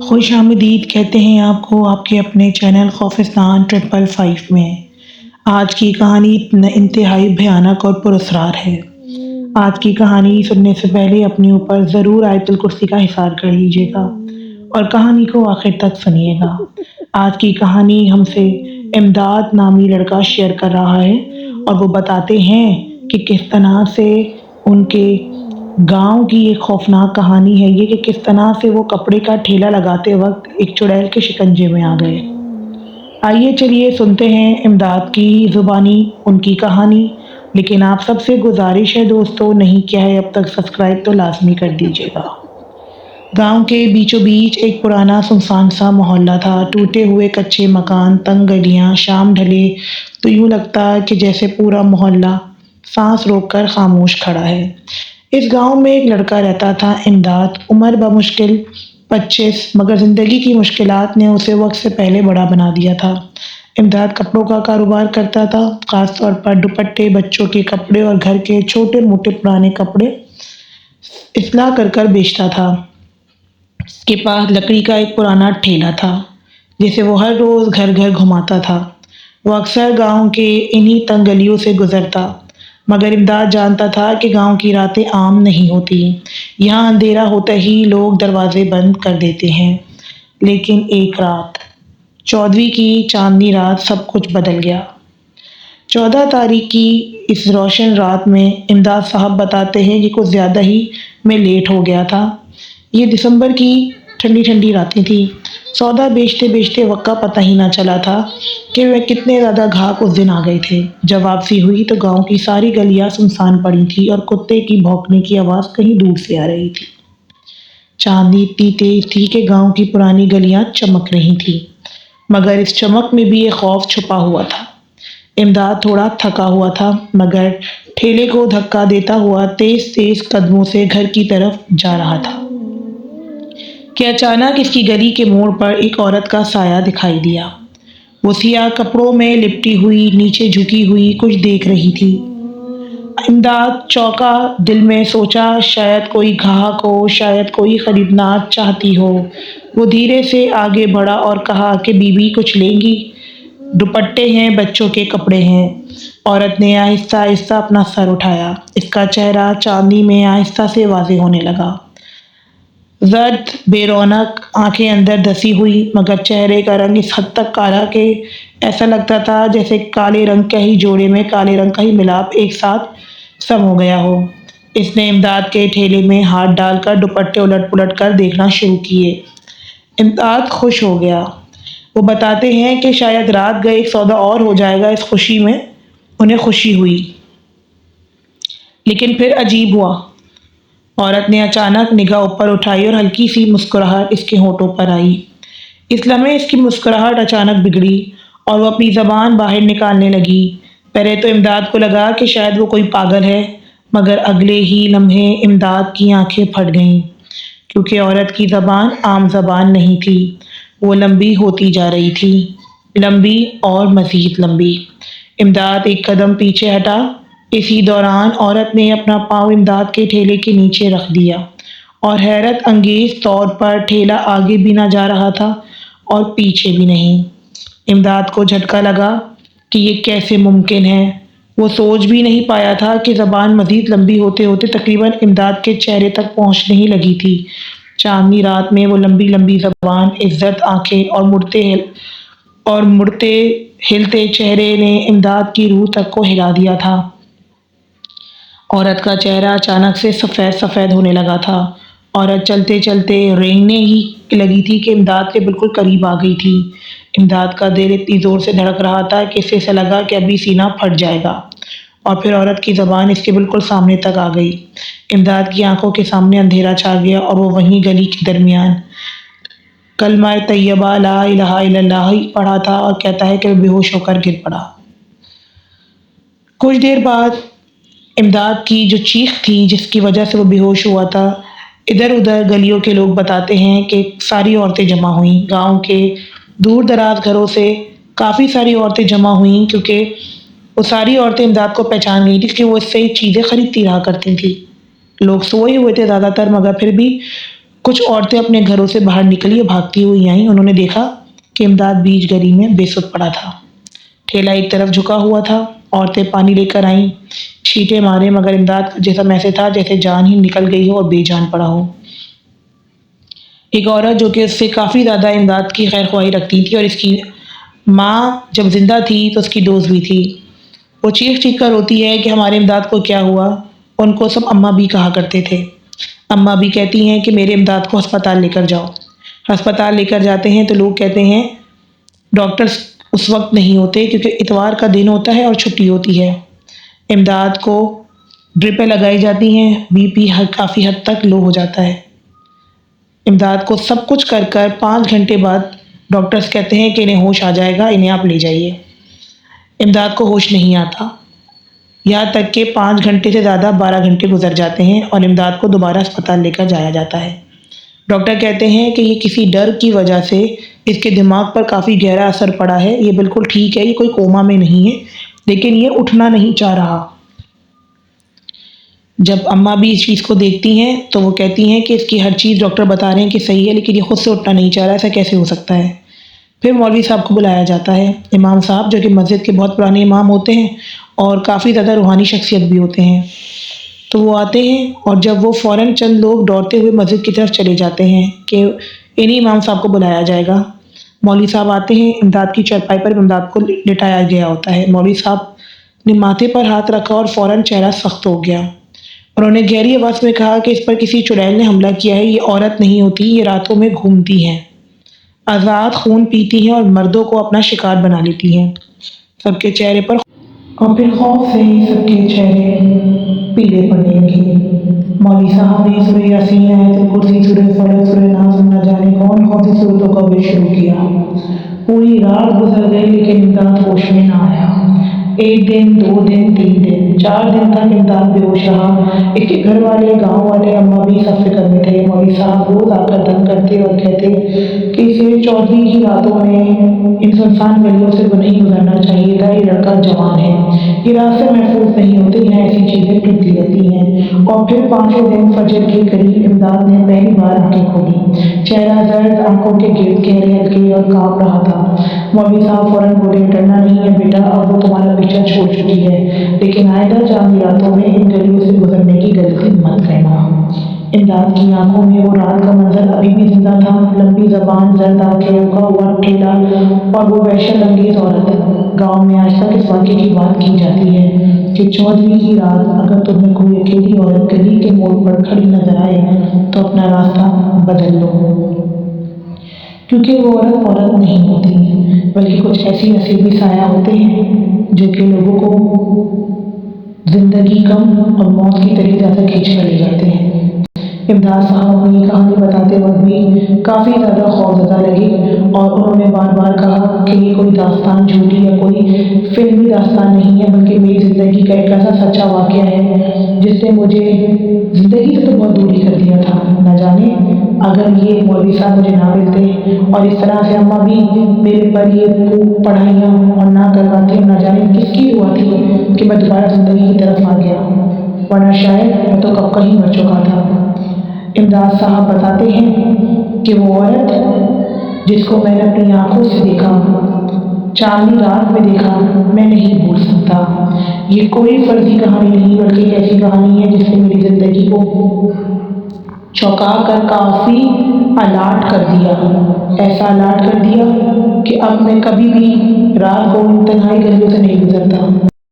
خوش آمدید کہتے ہیں آپ کو آپ کے اپنے چینل خوفستان 555 میں۔ آج کی کہانی انتہائی بھیانک اور پراسرار ہے۔ آج کی کہانی سننے سے پہلے اپنے اوپر ضرور آیت الکرسی کا حصار کر لیجیے گا اور کہانی کو آخر تک سنیے گا۔ آج کی کہانی ہم سے امداد نامی لڑکا شیئر کر رہا ہے اور وہ بتاتے ہیں کہ کس طرح سے ان کے گاؤں کی ایک خوفناک کہانی ہے یہ کہ کس طرح سے وہ کپڑے کا ٹھیلا لگاتے وقت ایک چڑیل کے شکنجے میں آ گئے۔ آئیے چلیے سنتے ہیں امداد کی زبانی ان کی کہانی، لیکن آپ سب سے گزارش ہے دوستو، نہیں کیا ہے اب تک سبسکرائب تو لازمی کر دیجیے گا۔ گاؤں کے بیچوں بیچ ایک پرانا سنسان سا محلہ تھا، ٹوٹے ہوئے کچے مکان، تنگ گلیاں، شام ڈھلے تو یوں لگتا کہ جیسے پورا محلہ سانس روک کر خاموش کھڑا ہے۔ اس گاؤں میں ایک لڑکا رہتا تھا، امداد، عمر بمشکل 25، مگر زندگی کی مشکلات نے اسے وقت سے پہلے بڑا بنا دیا تھا۔ امداد کپڑوں کا کاروبار کرتا تھا، خاص طور پر دوپٹے، بچوں کے کپڑے اور گھر کے چھوٹے موٹے پرانے کپڑے اصلاح کر کر بیچتا تھا۔ اس کے پاس لکڑی کا ایک پرانا ٹھیلا تھا جسے وہ ہر روز گھر گھر گھماتا تھا۔ وہ اکثر گاؤں کے انہی تنگ گلیوں سے گزرتا، مگر امداد جانتا تھا کہ گاؤں کی راتیں عام نہیں ہوتی، یہاں اندھیرا ہوتا ہی لوگ دروازے بند کر دیتے ہیں۔ لیکن ایک رات، 14ویں کی چاندنی رات، سب کچھ بدل گیا۔ 14 تاریخ کی اس روشن رات میں امداد صاحب بتاتے ہیں کہ کچھ زیادہ ہی میں لیٹ ہو گیا تھا۔ یہ دسمبر کی ٹھنڈی ٹھنڈی راتیں تھیں۔ سودا بیچتے بیچتے وقت کا پتہ ہی نہ چلا تھا کہ وہ کتنے زیادہ گاہک اس دن آ گئے تھے۔ جب واپسی ہوئی تو گاؤں کی ساری گلیاں سنسان پڑی تھیں اور کتے کی بھونکنے کی آواز کہیں دور سے آ رہی تھی۔ چاندنی اتنی تیز تھی کہ گاؤں کی پرانی گلیاں چمک رہی تھیں، مگر اس چمک میں بھی ایک خوف چھپا ہوا تھا۔ امداد تھوڑا تھکا ہوا تھا، مگر ٹھیلے کو دھکا دیتا ہوا تیز تیز قدموں سے گھر کی طرف جا رہا تھا کہ اچانک اس کی گلی کے موڑ پر ایک عورت کا سایہ دکھائی دیا۔ وہ سیاہ کپڑوں میں لپٹی ہوئی، نیچے جھکی ہوئی کچھ دیکھ رہی تھی۔ امداد چونکا، دل میں سوچا شاید کوئی گاہک ہو، شاید کوئی خریدنا چاہتی ہو۔ وہ دھیرے سے آگے بڑھا اور کہا کہ بی بی کچھ لیں گی؟ دوپٹے ہیں، بچوں کے کپڑے ہیں۔ عورت نے آہستہ آہستہ اپنا سر اٹھایا، اس کا چہرہ چاندنی میں آہستہ سے واضح ہونے لگا۔ زرد، بے رونق آنکھیں اندر دھسی ہوئی، مگر چہرے کا رنگ اس حد تک کالا کہ ایسا لگتا تھا جیسے کالے رنگ کے ہی جوڑے میں کالے رنگ کا ہی ملاپ ایک ساتھ سمو گیا ہو۔ اس نے امداد کے ٹھیلے میں ہاتھ ڈال کر دوپٹے الٹ پلٹ کر دیکھنا شروع کیے۔ امداد خوش ہو گیا۔ وہ بتاتے ہیں کہ شاید رات گئے ایک سودا اور ہو جائے گا، اس خوشی میں انہیں خوشی ہوئی۔ لیکن پھر عجیب ہوا۔ عورت نے اچانک نگاہ اوپر اٹھائی اور ہلکی سی مسکراہٹ اس کے ہونٹوں پر آئی۔ اس لمحے اس کی مسکراہٹ اچانک بگڑی اور وہ اپنی زبان باہر نکالنے لگی۔ پہلے تو امداد کو لگا کہ شاید وہ کوئی پاگل ہے، مگر اگلے ہی لمحے امداد کی آنکھیں پھٹ گئیں، کیونکہ عورت کی زبان عام زبان نہیں تھی، وہ لمبی ہوتی جا رہی تھی، لمبی اور مزید لمبی۔ امداد ایک قدم پیچھے ہٹا۔ اسی دوران عورت نے اپنا پاؤں امداد کے ٹھیلے کے نیچے رکھ دیا اور حیرت انگیز طور پر ٹھیلا آگے بھی نہ جا رہا تھا اور پیچھے بھی نہیں۔ امداد کو جھٹکا لگا کہ یہ کیسے ممکن ہے۔ وہ سوچ بھی نہیں پایا تھا کہ زبان مزید لمبی ہوتے ہوتے تقریباً امداد کے چہرے تک پہنچنے ہی لگی تھی۔ چاندنی رات میں وہ لمبی لمبی زبان، عزت آنکھیں اور مڑتے ہلتے چہرے نے امداد کی روح تک کو ہلا دیا تھا۔ عورت کا چہرہ اچانک سے سفید سفید ہونے لگا تھا۔ عورت چلتے چلتے رینگنے ہی لگی تھی کہ امداد کے بالکل قریب آ گئی تھی۔ امداد کا دل اتنی زور سے دھڑک رہا تھا کہ اسے ایسا لگا کہ ابھی سینہ پھٹ جائے گا، اور پھر عورت کی زبان اس کے بالکل سامنے تک آ گئی۔ امداد کی آنکھوں کے سامنے اندھیرا چھا گیا اور وہ وہیں گلی کے درمیان کلمہ طیبہ لا الہ الا اللہ پڑھا تھا اور کہتا ہے کہ وہ بے ہوش ہو کر گر پڑا۔ کچھ دیر بعد امداد کی جو چیخ تھی جس کی وجہ سے وہ بے ہوش ہوا تھا، ادھر ادھر گلیوں کے لوگ بتاتے ہیں کہ ساری عورتیں جمع ہوئیں۔ گاؤں کے دور دراز گھروں سے کافی ساری عورتیں جمع ہوئیں کیونکہ وہ ساری عورتیں امداد کو پہچان گئی تھی کہ وہ اس سے چیزیں خریدتی رہا کرتی تھیں۔ لوگ سوئے ہوئے تھے زیادہ تر، مگر پھر بھی کچھ عورتیں اپنے گھروں سے باہر نکلی اور بھاگتی ہوئی آئیں۔ انہوں نے دیکھا کہ امداد بیچ گلی میں بے سود پڑا تھا، ٹھیلا ایک طرف جھکا ہوا تھا۔ عورتیں پانی لے کر آئیں، چھینٹے مارے، مگر امداد کا جسم ایسے تھا جیسے جان ہی نکل گئی ہو اور بے جان پڑا ہو۔ ایک عورت جو کہ اس سے کافی زیادہ امداد کی خیر خواہی رکھتی تھی اور اس کی ماں جب زندہ تھی تو اس کی دوست بھی تھی، وہ چیخ چیخ کر روتی ہے کہ ہمارے امداد کو کیا ہوا۔ ان کو سب اماں بھی کہا کرتے تھے۔ اماں بھی کہتی ہیں کہ میرے امداد کو ہسپتال لے کر جاؤ۔ ہسپتال لے کر جاتے ہیں تو لوگ کہتے ہیں ڈاکٹرز اس وقت نہیں ہوتے کیونکہ اتوار کا دن ہوتا ہے اور چھٹی ہوتی ہے۔ امداد کو ڈرپیں لگائی جاتی ہیں، بی پی کافی حد تک لو ہو جاتا ہے۔ امداد کو سب کچھ کر کر 5 گھنٹے بعد ڈاکٹرز کہتے ہیں کہ انہیں ہوش آ جائے گا، انہیں آپ لے جائیے۔ امداد کو ہوش نہیں آتا، یہاں تک کہ 5 گھنٹے سے زیادہ 12 گھنٹے گزر جاتے ہیں اور امداد کو دوبارہ ہسپتال لے کر جایا جاتا ہے۔ ڈاکٹر کہتے ہیں کہ یہ کسی ڈر کی وجہ سے اس کے دماغ پر کافی گہرا اثر پڑا ہے، یہ بالکل ٹھیک ہے، یہ کوئی کوما میں نہیں ہے، لیکن یہ اٹھنا نہیں چاہ رہا۔ جب اماں بھی اس چیز کو دیکھتی ہیں تو وہ کہتی ہیں کہ اس کی ہر چیز ڈاکٹر بتا رہے ہیں کہ صحیح ہے، لیکن یہ خود سے اٹھنا نہیں چاہ رہا، ایسا کیسے ہو سکتا ہے؟ پھر مولوی صاحب کو بلایا جاتا ہے، امام صاحب جو کہ مسجد کے بہت پرانے امام ہوتے ہیں اور کافی زیادہ روحانی شخصیت بھی ہوتے ہیں، تو وہ آتے ہیں اور جب وہ فوراً چند لوگ دوڑتے ہوئے مسجد کی طرف چلے جاتے ہیں کہ انہی امام صاحب کو بلایا جائے گا۔ مولوی صاحب آتے ہیں، امداد کی چارپائی پر امداد کو لٹایا گیا ہوتا ہے۔ مولوی صاحب نے ماتھے پر ہاتھ رکھا اور فوراً چہرہ سخت ہو گیا۔ انہوں نے گہری آواز میں کہا کہ اس پر کسی چڑیل نے حملہ کیا ہے، یہ عورت نہیں ہوتی، یہ راتوں میں گھومتی ہیں، آزاد خون پیتی ہیں اور مردوں کو اپنا شکار بنا لیتی ہیں۔ سب کے چہرے پر اور پھر خوف سے ہی سب کے چہرے پیلے پڑنے لگے۔ مولوی صاحب نے سورہ یاسین، آیت الکرسی، سورہ فلق، سورہ ناس، نہ جانے کون سی صورتوں کا ورد شروع کیا۔ پوری رات گزر گئی لیکن امداد ہوش میں نہ آیا۔ 1 دن، 2 دن، 3 دن، 4 دن تک امداد بے ہوش رہا۔ اس کے گھر والے، گاؤں والے، اماں بھی سب فکر میں تھے۔ مولوی صاحب روز آ کر دم کرتے اور کہتے کہ اسے 14 ہی راتوں میں ان سنسان گلیوں سے نہیں گزرنا چاہیے تھا، یہ لڑکا جوان ہے، یہ راستے محفوظ نہیں ہوتے، یہاں ایسی چیزیں ٹوٹتی رہتی ہیں۔ اور پھر 5ویں دن فجر کے قریب امداد نے پہلی بار آنکھیں کھولی، چہرہ زرد، آنکھوں کے گرد گہرے ہلکے اور کانپ رہا تھا۔ مولوی صاحب فوراً بولے، ڈرنا نہیں ہے بیٹا، اب وہ تمہارا پیچھا چھوڑ چکی ہے، لیکن آئندہ چاند راتوں میں ان گلیوں سے گزرنے کی غلطی مت کرنا۔ امداد کی آنکھوں میں وہ رات کا منظر ابھی بھی زندہ تھا، لمبی زبان، زرد آنکھیں، رکا ہوا ٹھیلا اور وہ وحشت انگیز عورت۔ گاؤں میں آج تک اس واقعے کی بات کی جاتی ہے کہ 14ویں کی رات اگر تمہیں کوئی اکیلی عورت گلی کے موڑ پر کھڑی نظر آئے تو اپنا راستہ بدل لو، کیونکہ وہ عورت نہیں ہوتی بلکہ کچھ ایسی نصیبی سایہ ہوتے ہیں جو کہ لوگوں کو زندگی کم اور موت کی طرف زیادہ کھینچ کر لے جاتے ہیں۔ امداد صاحب اپنی کہانی بتاتے وقت بھی کافی زیادہ خوفزدہ لگے اور انہوں نے بار بار کہا کہ یہ کوئی داستان جھوٹی یا کوئی فلمی داستان نہیں ہے، بلکہ میری زندگی کا ایک ایسا سچا واقعہ ہے جس نے مجھے زندگی سے تو بہت دوری کر دیا تھا۔ نہ جانے اگر یہ مولوی صاحب مجھے نہ ملتے اور اس طرح سے اماں بھی میرے پر یہ پڑھائیاں اور نہ کرواتی، نہ جانے کس کی دعا تھی کہ میں دوبارہ زندگی کی طرف آ گیا، ورنہ شاید میں تو کب کا ہی مر چکا تھا۔ امداد صاحب بتاتے ہیں کہ وہ عورت جس کو میں نے اپنی آنکھوں سے دیکھا، چاندنی رات میں دیکھا، میں نہیں بھول سکتا۔ یہ کوئی فرضی کہانی نہیں بلکہ ایک ایسی کہانی ہے جس نے میری زندگی کو چونکا کر کافی الرٹ کر دیا، ایسا الرٹ کر دیا کہ اب میں کبھی بھی رات کو ان تنہائی گلیوں سے نہیں گزرتا۔